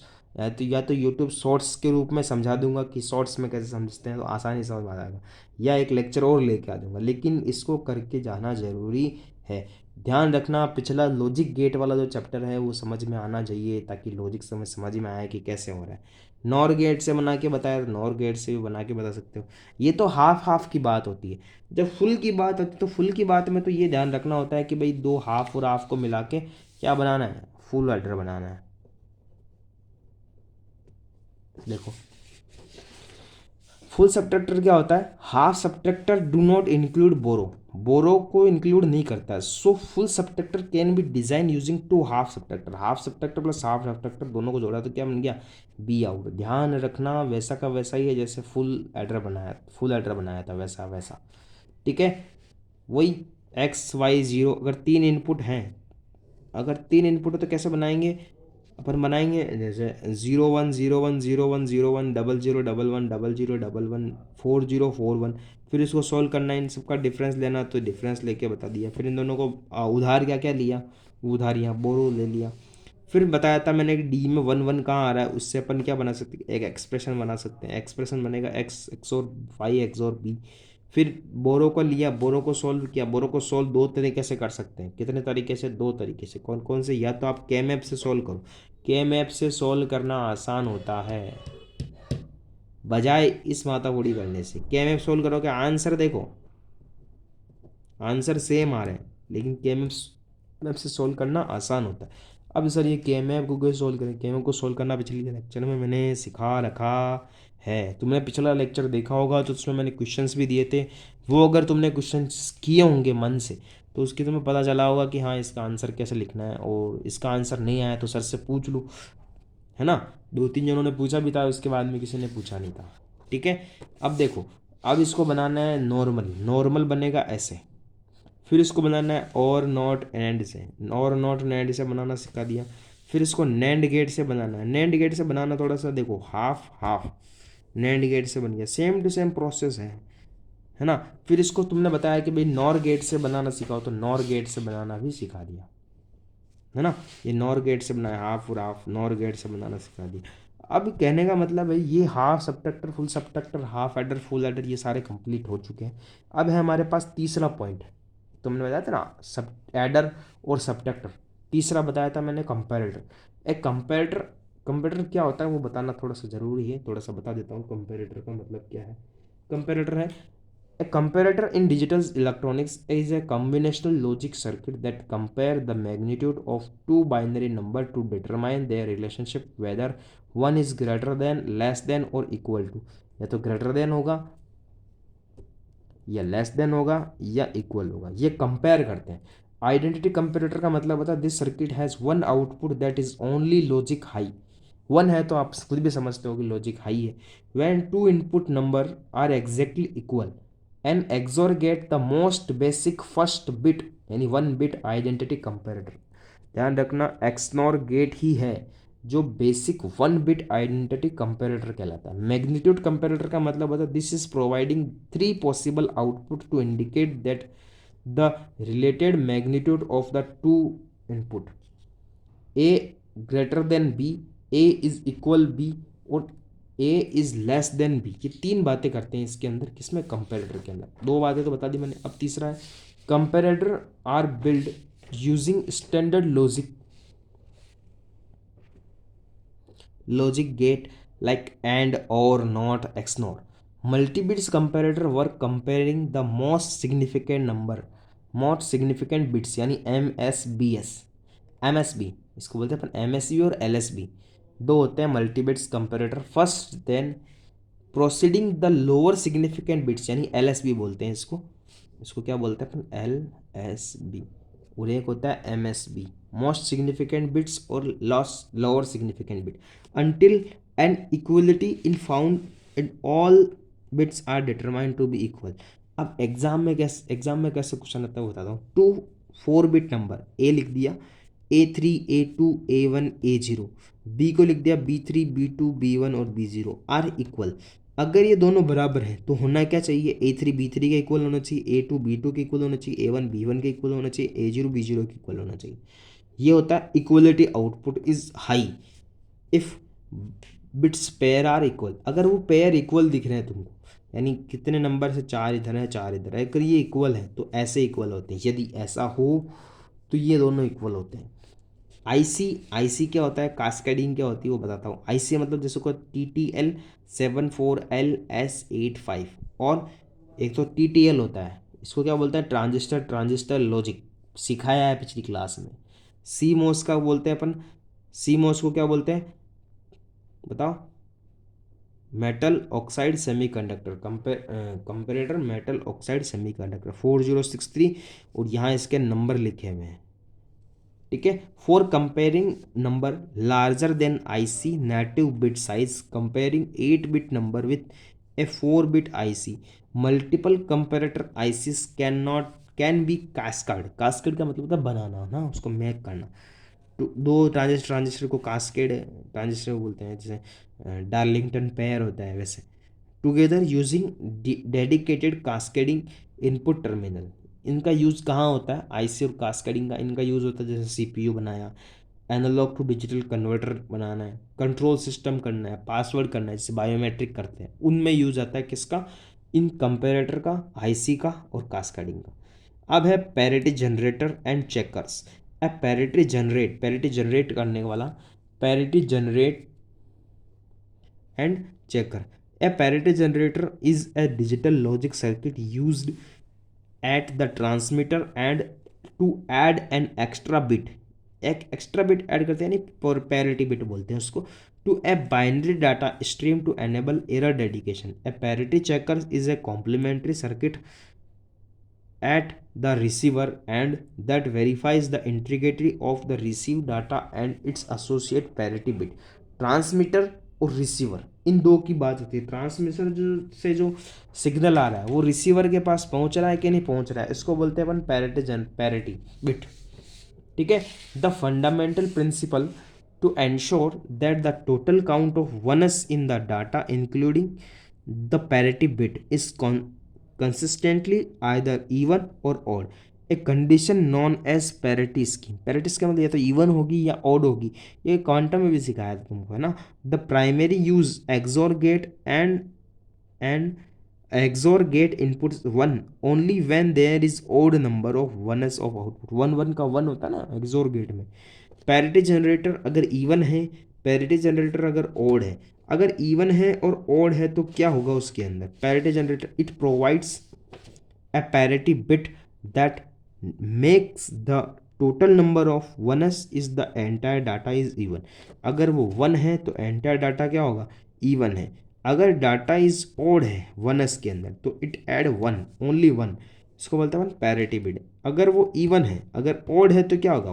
या तो यूट्यूब शॉर्ट्स के रूप में समझा दूंगा कि शॉर्ट्स में कैसे समझते हैं, तो आसानी से समझ में आ जाएगा, या एक लेक्चर और लेके आ दूंगा, लेकिन इसको करके जाना ज़रूरी है। ध्यान रखना, पिछला लॉजिक गेट वाला जो चैप्टर है वो समझ में आना चाहिए, ताकि लॉजिक समझ में आए कि कैसे हो रहा है। नॉर गेट से बना के बताया तो नॉर गेट से भी बना के बता सकते हो। ये तो हाफ हाफ की बात होती है। जब फुल की बात होती है तो फुल की बात में तो ये ध्यान रखना होता है कि भाई दो हाफ और हाफ को मिला के क्या बनाना है, फुल एडर बनाना है। देखो फुल सब्ट्रैक्टर क्या होता है, half subtractor do not include borrow, borrow को इंक्लूड नहीं करता है। So full subtractor can be design using two half subtractor, half subtractor plus half subtractor दोनों को जोड़ा तो क्या बन गया, बी आउट। ध्यान रखना वैसा का वैसा ही है जैसे फुल एडर बनाया था वैसा वैसा, ठीक है। वही एक्स वाई जीरो, अगर तीन इनपुट हैं, अगर तीन इनपुट है तो कैसे बनाएंगे, अपन बनाएंगे जैसे 0 1 0 1 0 1 0 1 00 11 11 40 41 फिर इसको सॉल्व करना है, इन सबका डिफरेंस लेना, तो डिफरेंस लेके बता दिया। फिर इन दोनों को उधार क्या क्या लिया, उधार यहाँ बोरो ले लिया। फिर बताया था मैंने कि डी में वन वन कहाँ आ रहा है, उससे अपन क्या बना सकते हैं, एक एक्सप्रेशन बना सकते हैं। एक्सप्रेशन बनेगा एक्स एक्स और वाई एक्स और बी। फिर बोरो को लिया, बोरो को सॉल्व किया। बोरो को सॉल्व दो तरीके से कर सकते हैं, कितने तरीके से, दो तरीके से। कौन कौन से, या तो आप के मैप से सॉल्व करो, के मैप से सॉल्व करना आसान होता है बजाय इस माथाफोड़ी करने से। के मैप सॉल्व करोगे आंसर देखो, आंसर सेम आ रहे हैं, लेकिन के मैप से सॉल्व करना आसान होता है। अब सर ये के मैप को कैसे सॉल्व करें, के मैप को सॉल्व करना पिछले लेक्चर में मैंने सिखा रखा है। तुमने पिछला लेक्चर देखा होगा तो उसमें मैंने क्वेश्चंस भी दिए थे, वो अगर तुमने क्वेश्चंस किए होंगे मन से तो उसकी तुम्हें पता चला होगा कि हाँ इसका आंसर कैसे लिखना है, और इसका आंसर नहीं आया तो सर से पूछ लो, है ना। 2-3 जनों ने पूछा भी था, उसके बाद में किसी ने पूछा नहीं था। ठीक है, अब देखो, अब इसको बनाना है नॉर्मल, नॉर्मल बनेगा ऐसे, फिर इसको बनाना है और नॉट एंड से, और नॉट एंड से बनाना सिखा दिया। फिर इसको नैंड गेट से बनाना है, नैंड गेट से बनाना थोड़ा सा देखो, हाफ हाफ नैंड गेट से बन गया, सेम टू सेम प्रोसेस है ना। फिर इसको तुमने बताया कि भाई नॉर गेट से बनाना सिखाओ, तो नॉर गेट से बनाना भी सिखा दिया, है ना। ये नॉर गेट से बनाया, हाफ और हाफ नॉर गेट से बनाना सिखा दिया। अब कहने का मतलब है ये half subtractor, full subtractor, half adder, full adder, ये सारे कंप्लीट हो चुके हैं। अब है हमारे पास तीसरा पॉइंट, तुमने बताया था ना सब एडर और सबट्रैक्टर, तीसरा बताया था मैंने कंपैरेटर। एक कंपैरेटर, कंपैरेटर क्या होता है वो बताना थोड़ा सा ज़रूरी है, थोड़ा सा बता देता हूँ कंपैरेटर का मतलब क्या है। कंपैरेटर है, a comparator in digital electronics is a combinational logic circuit that compare the magnitude of two binary number to determine their relationship, whether one is greater than, less than or equal to। या तो greater than होगा, या less than होगा, या equal होगा, ये compare करते हैं। आइडेंटिटी कंपेरेटर का मतलब होता है this circuit has one output that is only logic high. One है तो आप खुद भी समझते हो कि लॉजिक हाई है। When two input number are exactly equal and XOR gate the most basic first bit, यानी वन बिट आइडेंटिटी कंपेरेटर। ध्यान रखना एक्सनॉर गेट ही है जो basic one bit identity comparator कहलाता है। मैग्नीट्यूड कंपेरेटर का मतलब होता है this is providing three possible output to indicate that the related magnitude of the two input, A greater than B, A is equal B, और A is less than B. ये तीन बातें करते हैं इसके अंदर, किसमें, कंपेरेटर के अंदर। दो बातें तो बता दी मैंने, अब तीसरा है comparator are build using standard logic gate like and or not XNOR. Multi-bits comparator work comparing the most significant bits यानी MSB इसको बोलते हैं अपन, MSB और LSB दो होते हैं multibits comparator. First then proceeding the lower significant bits यानी LSB बोलते हैं इसको, इसको क्या बोलते हैं अपन, LSB। और एक होता है MSB, मोस्ट सिग्निफिकेंट बिट्स और lower significant bit, until an equality in found and all bits are determined to be equal। अब एग्जाम में कैसे क्वेश्चन आता है बताता हूँ। 4 बिट नंबर ए लिख दिया, A3 A2 A1 A0, B को लिख दिया B3 B2 B1 और B0 आर इक्वल। अगर ये दोनों बराबर हैं तो होना क्या चाहिए, A3 B3 के इक्वल होना चाहिए, A2 B2 के इक्वल होना चाहिए, A1 B1 के इक्वल होना चाहिए, A0 B0 के इक्वल होना चाहिए। ये होता है equality output is high if bits pair are equal. अगर वो पेयर इक्वल दिख रहे हैं तुमको, यानी कितने नंबर से, चार इधर है चार इधर है, अगर ये इक्वल है तो ऐसे इक्वल होते हैं। यदि ऐसा हो तो ये दोनों इक्वल होते हैं। आईसी क्या होता है, कास्केडिंग क्या होती है वो बताता हूँ। आईसी मतलब जैसे को TTL74LS85, और एक तो TTL होता है, इसको क्या बोलता है, ट्रांजिस्टर लॉजिक, सिखाया है पिछली क्लास में। सी मोस का बोलते हैं अपन, सी मोस को क्या बोलते हैं बताओ, metal oxide semiconductor, comparator metal oxide semiconductor 4063, और यहाँ इसके नंबर लिखे हुए हैं। ठीक है, for comparing number larger than IC native bit size, comparing 8 bit number with A 4 bit IC, multiple comparator ISIS can be cascade. Cascade का मतलब होता है बनाना ना, उसको मैक करना। दो ट्रांजिस्टर को कास्केड ट्रांजिस्टर बोलते हैं, जैसे डार्लिंगटन पेयर होता है वैसे। Together using dedicated cascading input terminal, इनका यूज़ कहाँ होता है, आईसी और कास्केडिंग का इनका यूज़ होता है जैसे सीपीयू बनाया, एनालॉग टू डिजिटल कन्वर्टर बनाना है, कंट्रोल सिस्टम करना है, पासवर्ड करना है, जैसे बायोमेट्रिक करते हैं, उनमें यूज़ आता है किसका, इन कंपेरेटर का, आईसी का और कास्केडिंग का। अब है पैरिटी जनरेटर एंड चेकर्स। अब पैरिटी जनरेट करने वाला, parity generate and checker. A parity generator is a digital logic circuit used at the transmitter and to add an extra bit, एक एक्स्ट्रा बिट ऐड करते हैं, यानी parity bit बोलते हैं उसको, to a binary data stream to enable error detection. A parity checker is a complementary circuit at the receiver and that verifies the integrity of the received data and its associate parity bit. Transmitter और receiver, इन दो की बात होती है। Transmitter जो signal आ रहा है वो रिसीवर के पास पहुंच रहा है कि नहीं पहुंच रहा है, इसको बोलते हैं अपन पैरिटी बिट। ठीक है। The fundamental principle to ensure that the total count of ones in the data including the parity bit is consistently either even or odd, a condition known as parity scheme। parity scheme मतलब या तो even होगी या odd होगी, ये quantum में भी सिखाया था तुमको, है ना। The primary use XOR gate and XOR gate input 1 only when there is odd number of ones of output. 1 का 1 होता है ना XOR गेट में। पैरिटी जनरेटर अगर इवन है, पैरिटी जनरेटर अगर ओड है, अगर इवन है और ओड है तो क्या होगा उसके अंदर, parity generator it provides a parity bit that makes the total number of ones is the entire data is even। अगर वो 1 है तो entire डाटा क्या होगा, even है। अगर डाटा इज ओड है वनस के अंदर तो इट ऐड 1 ओनली 1, इसको बोलते हैं पैरिटी बिट। अगर वो इवन है, अगर ओड है तो क्या होगा,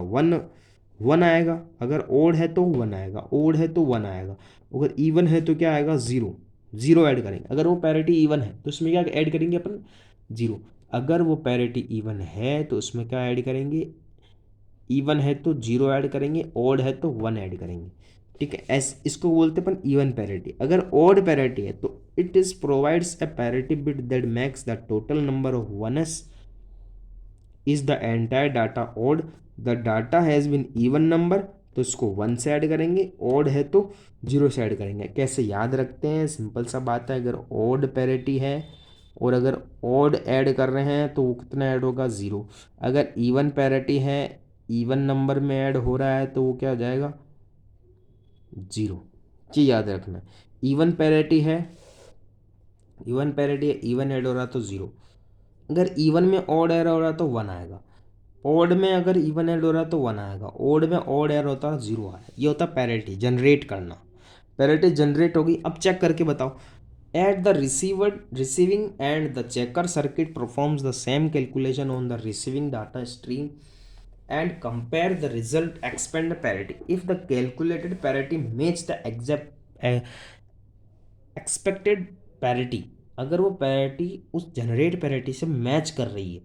1 आएगा, अगर ओड है तो 1 आएगा, ओड है तो 1 आएगा, अगर इवन है तो क्या आएगा, 0 ऐड करेंगे। अगर वो पैरिटी इवन है तो उसमें क्या ऐड करेंगे अपन, 0। अगर वो पैरिटी इवन है तो उसमें क्या ऐड करेंगे, इवन है तो 0 ऐड करेंगे, ओड है तो 1 ऐड करेंगे। ठीक है, इसको बोलते हैं अपन इवन पैरिटी। अगर ओड पैरिटी है तो it is provides a parity bit that makes the total number of ones is the entire data odd. The data has been even number तो इसको 1 से ऐड करेंगे, ओड है तो 0 से ऐड करेंगे। कैसे याद रखते हैं, सिंपल सा बात है, अगर ओड पैरिटी है और अगर ओड ऐड कर रहे हैं तो वो कितना ऐड होगा, 0। अगर इवन पैरिटी है, इवन नंबर में ऐड हो रहा है तो वो क्या हो जाएगा, 0। ये याद रखना। इवन पैरिटी है, इवन ऐड हो रहा तो 0। अगर इवन में ऑड ऐड हो रहा तो 1 आएगा, ओड में अगर इवन ऐड हो रहा तो 1 आएगा, ओड में ऑड ऐड होता है 0 आएगा। ये होता है पैरिटी जनरेट करना। पैरिटी जनरेट होगी, अब चेक करके बताओ। At the receiving end the checker circuit performs the same calculation on the receiving data stream and compare the result expand parity if the calculated parity match the expected parity. अगर वो parity उस generate parity से match कर रही है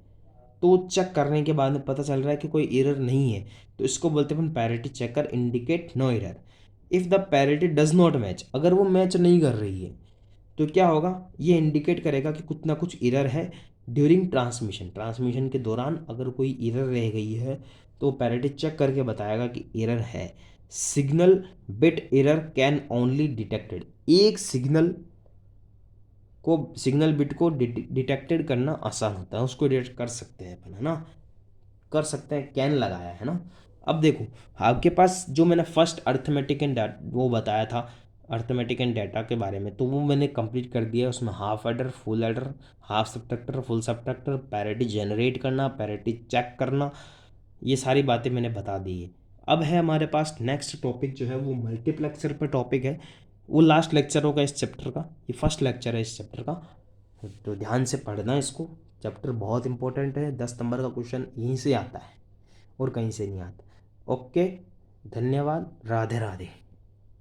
तो check करने के बाद में पता चल रहा है कि कोई एरर नहीं है तो इसको बोलते हैं parity checker indicate no error. If the parity does not match, अगर वो मैच नहीं कर रही है तो क्या होगा, ये इंडिकेट करेगा कि कुछ ना कुछ एरर है ड्यूरिंग ट्रांसमिशन के दौरान अगर कोई एरर रह गई है तो पैरिटी चेक करके बताएगा कि एरर है। Signal bit error can only detected, एक सिग्नल बिट को डिटेक्टेड करना आसान होता है, उसको डिटेक्ट कर सकते हैं अपन, है ना, कर सकते हैं, कैन लगाया है ना। अब देखो आपके पास जो मैंने फर्स्ट अर्थमेटिक एंड वो बताया था अर्थमेटिक एंड डाटा के बारे में, तो वो मैंने कंप्लीट कर दिया। उसमें half adder, full adder, half subtractor, full subtractor, parity generate करना, पैरिटी चेक करना, ये सारी बातें मैंने बता दी है। अब है हमारे पास नेक्स्ट टॉपिक जो है वो मल्टीप्लेक्सर पर टॉपिक है, वो लास्ट लेक्चर होगा इस चैप्टर का, ये फर्स्ट लेक्चर है इस चैप्टर का, तो ध्यान से पढ़ना इसको। चैप्टर बहुत इंपॉर्टेंट है, 10 नंबर का क्वेश्चन यहीं से आता है और कहीं से नहीं आता। ओके, धन्यवाद, राधे राधे।